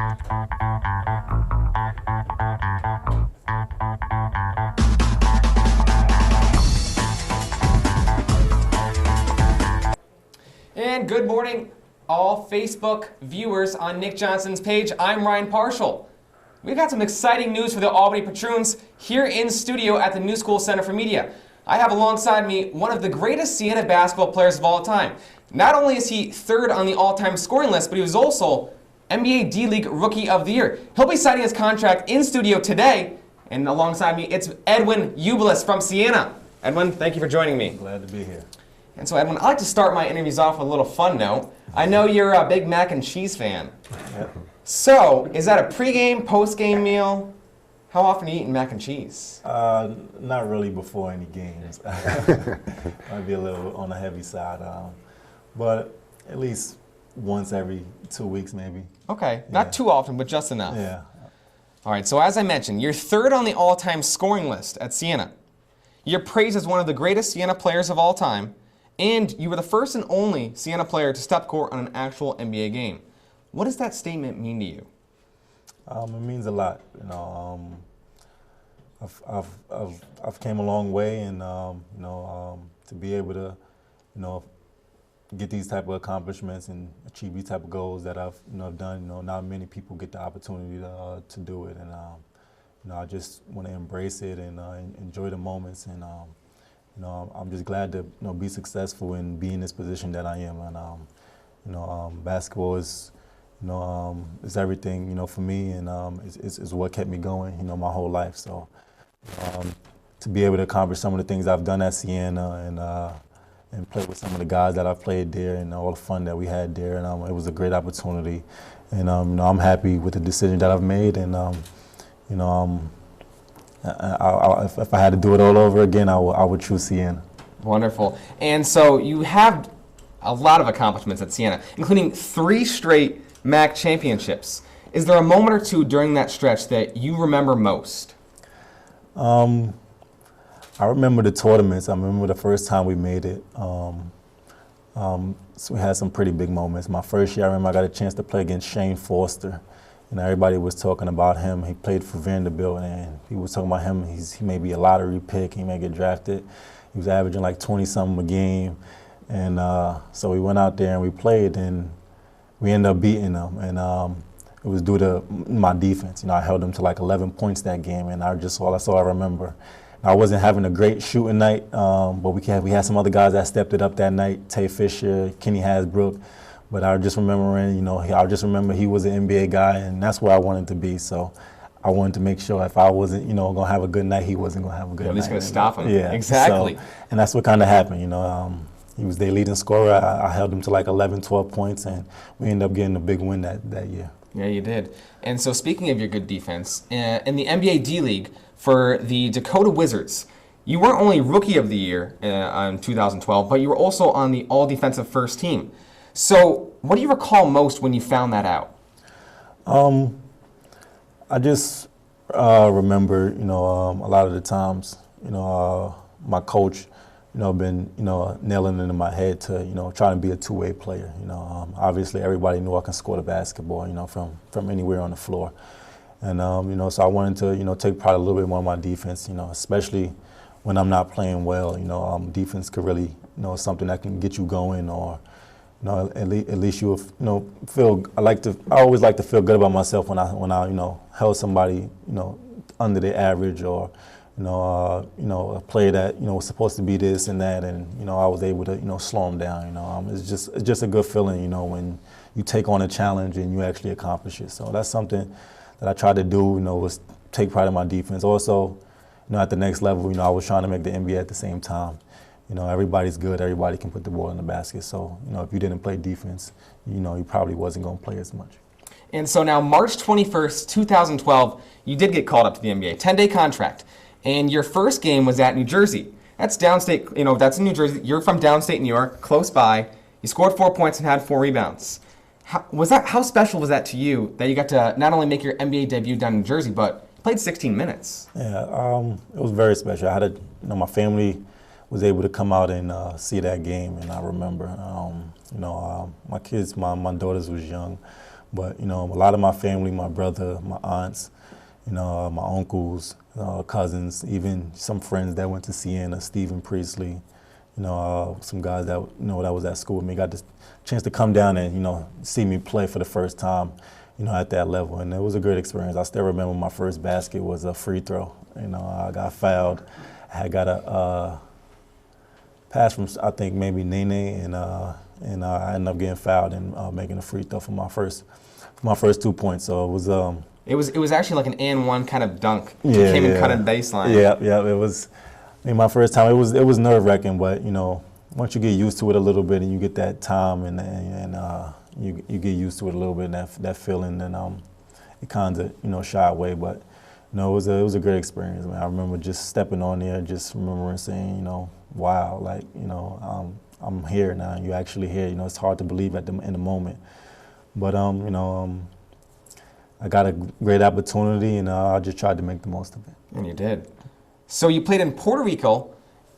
And good morning, all Facebook viewers on Nick Johnson's page. I'm Ryan Parshall. We've got some exciting news for the Albany Patroons here in studio at the New School Center for Media. I have alongside me one of the greatest Siena basketball players of all time. Not only is he third on the all-time scoring list, but he was also NBA D-League Rookie of the Year. He'll be signing his contract in studio today, and alongside me, it's Edwin Ubiles from Siena. Edwin, thank you for joining me. Glad to be here. And so, Edwin, I like to start my interviews off with a little fun note. I know you're a big mac and cheese fan. Yep. So, is that a pregame, postgame meal? How often are you eating mac and cheese? Not really before any games. Might be a little on the heavy side, but at least once every 2 weeks, maybe. Okay, not too often, but just enough. Yeah. All right, so as I mentioned, you're third on the all-time scoring list at Siena. You're praised as one of the greatest Siena players of all time, and you were the first and only Siena player to step court on an actual NBA game. What does that statement mean to you? It means a lot. You know, I've came a long way, and to be able to, get these type of accomplishments and achieve these type of goals that I've done. Not many people get the opportunity to do it, and I just want to embrace it and enjoy the moments, and I'm just glad to be successful and be in this position that I am, and basketball is. It's everything, for me, and it's what kept me going, my whole life. So to be able to accomplish some of the things I've done at Siena and play with some of the guys that I've played there and all the fun that we had there, and it was a great opportunity. And I'm happy with the decision that I've made, and if I had to do it all over again, I would choose Siena. Wonderful. And so you have a lot of accomplishments at Siena, including 3 straight MAC championships. Is there a moment or two during that stretch that you remember most? I remember the tournaments. I remember the first time we made it. So we had some pretty big moments. My first year, I remember I got a chance to play against Shane Foster, and everybody was talking about him. He played for Vanderbilt, and people was talking about him. He may be a lottery pick. He may get drafted. He was averaging like 20-something a game, and so we went out there and we played, and we ended up beating them, and it was due to my defense. I held them to like 11 points that game, and that's all I remember. I wasn't having a great shooting night, but we had some other guys that stepped it up that night, Tay Fisher, Kenny Hasbrook, but I just remembering, I just remember he was an NBA guy, and that's where I wanted to be, so I wanted to make sure if I wasn't, going to have a good night, he wasn't going to have a good night. At least going to stop him. Yeah, exactly. So, and that's what kind of happened, He was their leading scorer. I held him to like 11, 12 points, and we ended up getting a big win that year. Yeah, you did. And so speaking of your good defense, in the NBA D-League for the Dakota Wizards, you weren't only Rookie of the Year in 2012, but you were also on the All-Defensive First Team. So what do you recall most when you found that out? I just remember, a lot of the times, my coach, been, nailing into my head to, trying to be a two-way player. Obviously everybody knew I can score the basketball, from anywhere on the floor. And, so I wanted to, take pride a little bit more in my defense, especially when I'm not playing well. Defense could really, something that can get you going, or, at least you, feel. I always like to feel good about myself when I, held somebody, under the average, or, a play that, was supposed to be this and that, and, I was able to, slow them down, It's just a good feeling, when you take on a challenge and you actually accomplish it. So that's something that I tried to do, was take pride in my defense. Also, at the next level, I was trying to make the NBA at the same time. Everybody's good, everybody can put the ball in the basket. So, if you didn't play defense, you probably wasn't going to play as much. And so now, March 21st, 2012, you did get called up to the NBA, 10-day contract. And your first game was at New Jersey. That's downstate, that's in New Jersey. You're from downstate New York, close by. You scored 4 points and had 4 rebounds. How special was that to you that you got to not only make your NBA debut down in Jersey, but played 16 minutes? Yeah, it was very special. I had my family was able to come out and see that game, and I remember, my kids, my daughters was young, But, you know, a lot of my family, my brother, my aunts, you know, my uncles, cousins, even some friends that went to Siena, Stephen Priestley, you know, some guys that, you know, that was at school with me, got the chance to come down and, you know, see me play for the first time, you know, at that level. And it was a great experience. I still remember my first basket was a free throw. You know, I got fouled. I got a pass from, I think, maybe Nene, and I ended up getting fouled and making a free throw for my first 2 points. So it was. It was actually like an and one kind of dunk. Yeah, came and cut a baseline. Yeah. It was. I mean, my first time. It was nerve-wracking, but you know, once you get used to it a little bit and you get that time and you get used to it a little bit, and that feeling, then it kind of, you know, shy away. But no, it was a great experience. Man. I remember just stepping on there, just remembering saying, you know, wow, like, you know, I'm here now. You're actually here. You know, it's hard to believe in the moment, but you know, I got a great opportunity, and I just tried to make the most of it. And you did. So you played in Puerto Rico,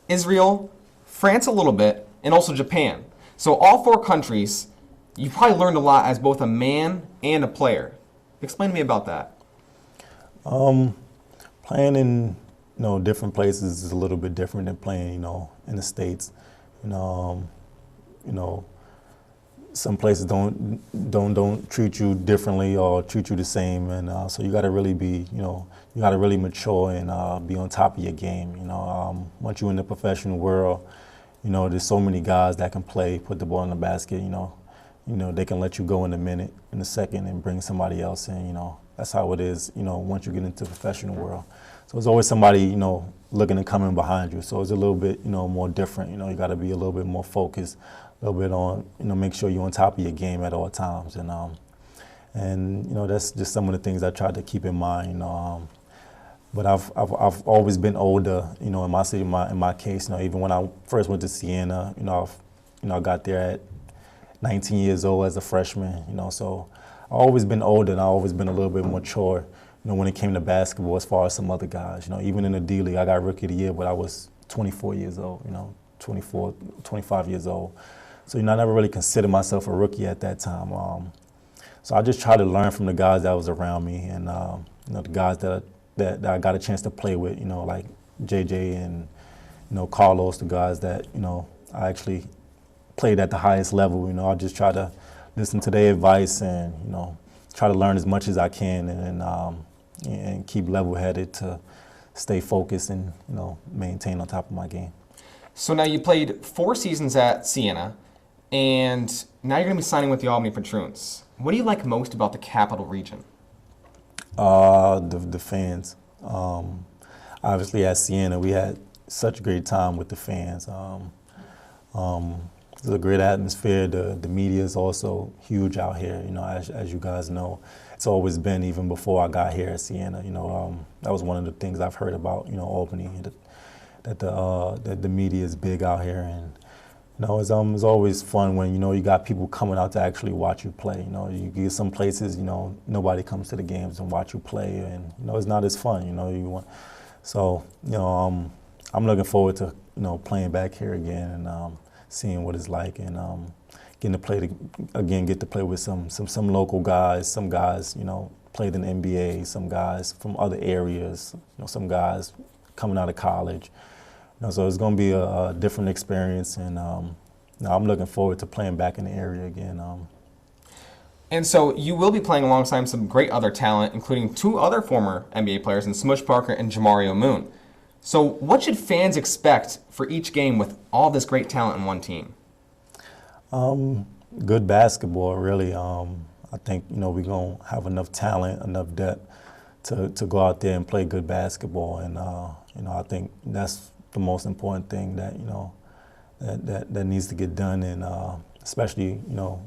Israel, France a little bit, and also Japan. So all 4 countries, you probably learned a lot as both a man and a player. Explain to me about that. Playing in, you know, different places is a little bit different than playing, you know, in the States. You know, some places don't treat you differently or treat you the same, and so you got to really be, you know, you got to really mature and be on top of your game. You know, once you're in the professional world, you know, there's so many guys that can play, put the ball in the basket. You know, they can let you go in a minute, in a second, and bring somebody else in. You know, that's how it is. You know, once you get into the professional world, so there's always somebody, you know, looking and coming behind you. So it's a little bit, you know, more different. You know, you got to be a little bit more focused, a little bit on, you know, make sure you're on top of your game at all times. And you know, that's just some of the things I tried to keep in mind. You know, but I've always been older. You know, in my case, you know, even when I first went to Siena, you know, I got there at 19 years old as a freshman. You know, so I've always been older, and I've always been a little bit mature. You know, when it came to basketball, as far as some other guys. You know, even in the D League, I got Rookie of the Year, but I was 24 years old. You know, 24, 25 years old. So, you know, I never really considered myself a rookie at that time. So I just tried to learn from the guys that was around me, and you know, the guys that I got a chance to play with. You know, like JJ and, you know, Carlos, the guys that, you know, I actually played at the highest level. You know, I just try to listen to their advice and, you know, try to learn as much as I can, and keep level-headed to stay focused and, you know, maintain on top of my game. So now you played 4 seasons at Siena, and now you're going to be signing with the Albany Patroons. What do you like most about the Capital Region? The fans. Obviously at Siena, we had such a great time with the fans. It's a great atmosphere. The media is also huge out here. You know, as you guys know, it's always been, even before I got here at Siena. You know, that was one of the things I've heard about, you know, Albany, that the media is big out here, and you know, it's always fun when, you know, you got people coming out to actually watch you play. You know, you get some places, you know, nobody comes to the games and watch you play, and you know, it's not as fun. You know, so you know, I'm looking forward to, you know, playing back here again and seeing what it's like, and get to play with some local guys. Some guys, you know, played in the NBA. Some guys from other areas. You know, some guys coming out of college. You know, so it's going to be a different experience, and you know, I'm looking forward to playing back in the area again. And so you will be playing alongside some great other talent, including 2 other former NBA players, in Smush Parker and Jamario Moon. So what should fans expect for each game with all this great talent in one team? Good basketball, really. I think, you know, we're going to have enough talent, enough depth to go out there and play good basketball. And, you know, I think that's the most important thing that, you know, that needs to get done. And especially, you know,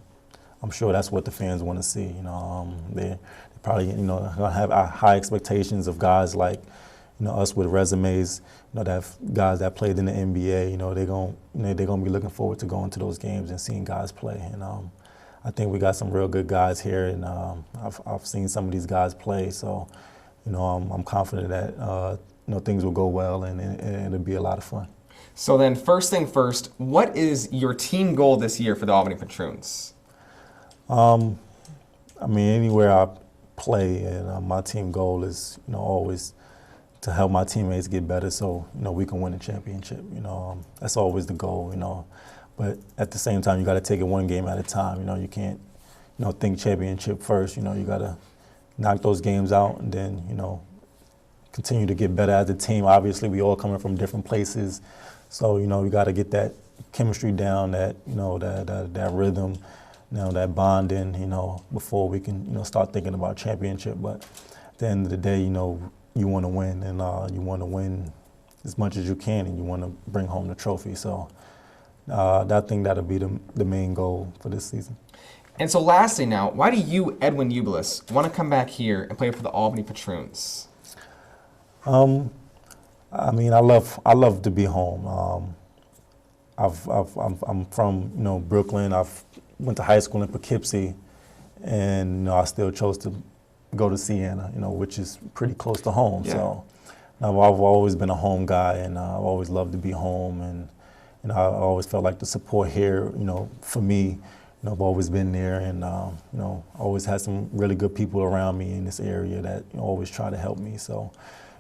I'm sure that's what the fans want to see. You know, they probably, you know, going to have high expectations of guys like, you know, us with resumes, you know, that guys that played in the NBA. You know, they're gonna be looking forward to going to those games and seeing guys play. And I think we got some real good guys here, and I've seen some of these guys play. So, you know, I'm confident that you know, things will go well, and it'll be a lot of fun. So then, first thing first, what is your team goal this year for the Albany Patroons? I mean, anywhere I play, and my team goal is, always to help my teammates get better, so we can win a championship. That's always the goal. But at the same time, you got to take it one game at a time. You can't, think championship first. You got to knock those games out, and then continue to get better as a team. Obviously, we all coming from different places, so we got to get that chemistry down, that that rhythm, that bonding, before we can start thinking about championship. But at the end of the day, you want to win, and you want to win as much as you can, and you want to bring home the trophy. So I think that'll be the main goal for this season. And so lastly now, why do you, Edwin Ubiles, want to come back here and play for the Albany Patroons? I mean, I love to be home. I'm from Brooklyn. I've went to high school in Poughkeepsie, and I still chose to go to Siena, which is pretty close to home. Yeah. So I've always been a home guy, and I've always loved to be home, and I always felt like the support here, for me, I've always been there, and always had some really good people around me in this area that always try to help me. So,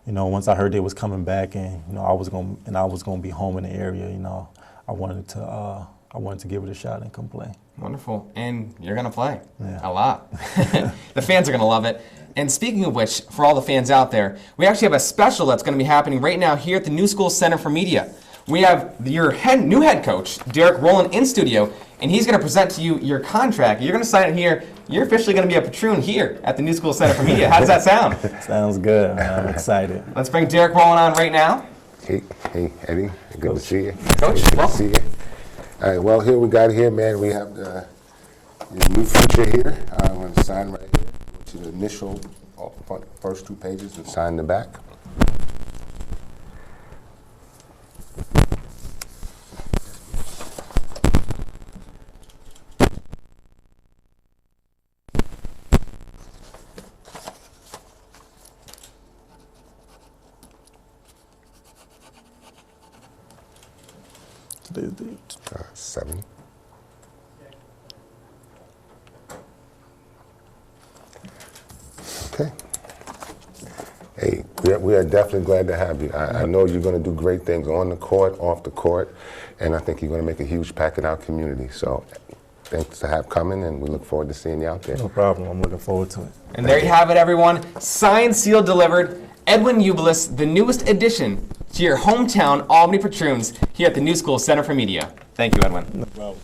once I heard they was coming back, and I was gonna be home in the area, I wanted to give it a shot and come play. Wonderful. And you're going to play Yeah. a lot. The fans are going to love it. And speaking of which, for all the fans out there, we actually have a special that's going to be happening right now here at the New School Center for Media. We have your new head coach, Derek Rowland, in studio, and he's going to present to you your contract. You're going to sign it here. You're officially going to be a Patroon here at the New School Center for Media. How does that sound? Sounds good, man. I'm excited. Let's bring Derek Rowland on right now. Hey, Eddie. Good to see you. Coach, Good to welcome. see you. All right, well, here we got here, man. We have the new feature here. I'm going to sign right here. Go to the initial first 2 pages and sign the back. Today's date. 7. Okay. Hey, we are definitely glad to have you. I know you're going to do great things on the court, off the court, and I think you're going to make a huge impact in our community. So thanks for coming, and we look forward to seeing you out there. No problem. I'm looking forward to it. And there you have it, everyone. Signed, sealed, delivered. Edwin Ubiles, the newest addition to your hometown Albany Patroons here at the New School Center for Media. Thank you, Edwin. No problem.